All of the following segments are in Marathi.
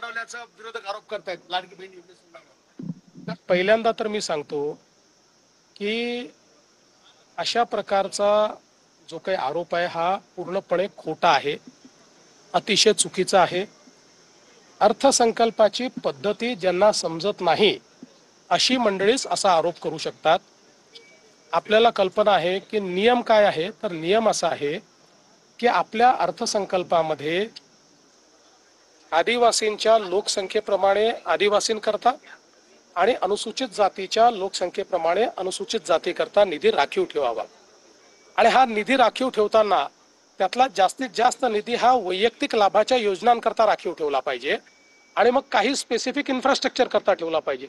वाढवल्याचा विरोधक आरोप करतायत लाडकी बहीण योजनेसंदर्भात? पहिल्यांदा तर मी सांगतो की अशा प्रकारचा जो काही आरोप आहे हा पूर्णपणे खोटा आहे, अतिशय चुकीचा आहे। अर्थसंकल्पाची पद्धती ज्यांना समजत नाही अशी मंडळीच असा आरोप करू शकतात। आपल्याला कल्पना आहे की नियम काय आहे, तर नियम असा आहे की आपल्या अर्थसंकल्पामध्ये आदिवासींच्या लोकसंख्येप्रमाणे आदिवासींकरता आणि अनुसूचित जातीच्या लोकसंख्येप्रमाणे अनुसूचित जातीकरता निधी राखीव ठेवावा। आणि हा निधी राखीव ठेवताना त्यातला जास्तीत जास्त निधी हा वैयक्तिक लाभाच्या योजनांकरता राखीव ठेवला पाहिजे आणि मग काही स्पेसिफिक इन्फ्रास्ट्रक्चर करता ठेवला पाहिजे।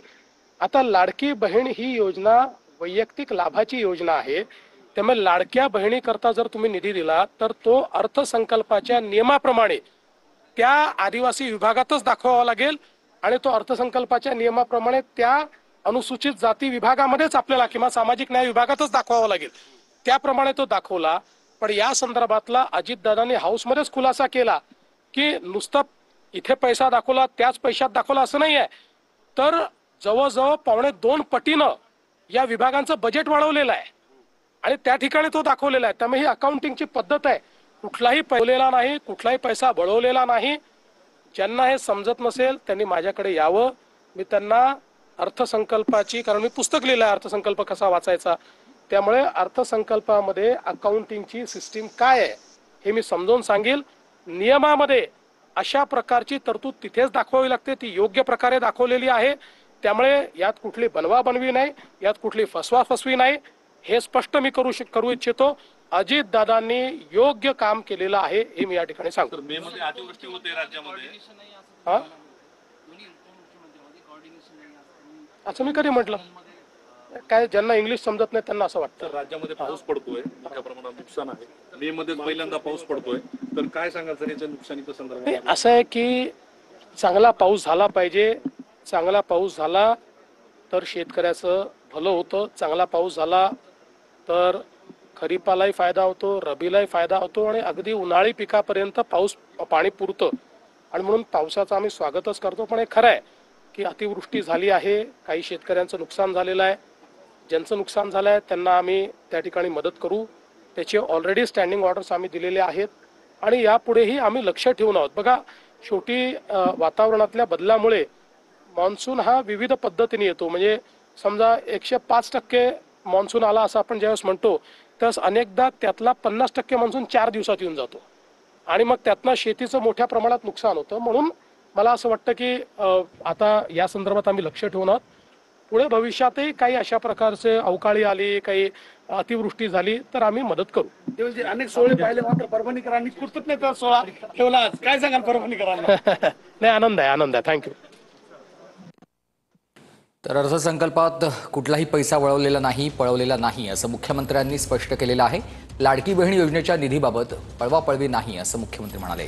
आता लाडकी बहीण ही योजना वैयक्तिक लाभाची योजना आहे, त्यामुळे लाडक्या बहिणीकरता जर तुम्ही निधी दिला तर तो अर्थसंकल्पाच्या नियमाप्रमाणे त्या आदिवासी विभागातच दाखवावा लागेल आणि तो अर्थसंकल्पाच्या नियमाप्रमाणे त्या अनुसूचित जाती विभागामध्येच आपल्याला किंवा सामाजिक न्याय विभागातच दाखवावा लागेल। त्याप्रमाणे तो दाखवला। पण या संदर्भातला अजितदादांनी हाऊसमध्येच खुलासा केला की नुसतं इथे पैसा दाखवला त्याच पैशात दाखवला असं नाही आहे, तर जवळजवळ 2.25 पटीनं या विभागांचं बजेट वाढवलेलं आहे आणि त्या ठिकाणी तो दाखवलेला आहे। त्यामुळे ही अकाउंटिंगची पद्धत आहे, कुठलाही पैलेला नाही, कुठलाही पैसा बळवलेला नाही। ज्यांना हे समजत नसेल त्यांनी माझ्याकडे यावं, मी त्यांना अर्थसंकल्पाची, कारण मी पुस्तक लिहिलं आहे अर्थसंकल्प कसा वाचायचा, त्यामुळे अर्थसंकल्पामध्ये अकाउंटिंगची सिस्टीम काय आहे हे मी समजावून सांगेल। नियमामध्ये अशा प्रकारची तरतूद तिथेच दाखवावी लागते, ती योग्य प्रकारे दाखवलेली आहे। त्यामुळे यात कुठली बनवाबनवी नाही, यात कुठली फसवाफसवी नाही, हे स्पष्ट मी करू इच्छितो। अजितदादांनी योग्य काम केलेलं आहे हे मी या ठिकाणी सांगतो। मे मध्ये अतिवृष्टी होते राज्यामध्ये, हा असं मी कधी म्हटलं? काय ज्यांना इंग्लिश समजत नाही त्यांना असं वाटतं। राज्यामध्ये पाऊस पडतोय, मोठ्या प्रमाणात नुकसान आहे, मे मध्ये पहिल्यांदा पाऊस पडतोय, तर काय सांगाल सर याच्या नुकसानीच्या संदर्भात? असं आहे की चांगला पाऊस झाला पाहिजे, चांगला पाऊस झाला तर शेतकऱ्याचं भलं होतं, चांगला पाऊस झाला तर खरीपालाही फायदा होतो, रबीलाही फायदा होतो आणि अगदी उन्हाळी पिकापर्यंत पाणी पुरतं। आणि म्हणून पावसाचं आम्ही स्वागतच करतो। पण हे खरं आहे की अतिवृष्टी झाली आहे, काही शेतकऱ्यांचं नुकसान झालेलं आहे, ज्यांचं नुकसान झालं आहे त्यांना आम्ही त्या ठिकाणी मदत करू, त्याचे ऑलरेडी स्टँडिंग ऑर्डर्स आम्ही दिलेले आहेत आणि यापुढेही आम्ही लक्ष ठेवून आहोत। बघा, शेवटी वातावरणातल्या बदलामुळे मान्सून हा विविध पद्धतीने येतो। म्हणजे समजा 105% मान्सून आला असं आपण ज्यावेळेस म्हणतो, त्यावेळेस अनेकदा त्यातला 50% मान्सून 4 दिवसात येऊन जातो आणि मग त्यातनं शेतीचं मोठ्या प्रमाणात नुकसान होतं। म्हणून मला असं वाटतं की आता या संदर्भात आम्ही लक्ष ठेवून आहोत। पुढे भविष्यातही काही अशा प्रकारचे अवकाळी आली, काही अतिवृष्टी झाली तर आम्ही मदत करू। देवजी, अनेक सोहळे पाहिले, मात्र परभणीकरांनी कृतज्ञता सोहळा ठेवला आज, काय सांगाल परभणीकरांना? नाही, आनंद आहे, आनंद आहे। थँक्यू। तर अर्थसंकल्पात कुठलाही पैसा पळवलेला नाही असं मुख्यमंत्र्यांनी स्पष्ट केलेलं आहे। लाडकी बहीण योजनेच्या निधीबाबत पळवापळवी नाही असं मुख्यमंत्री म्हणाले।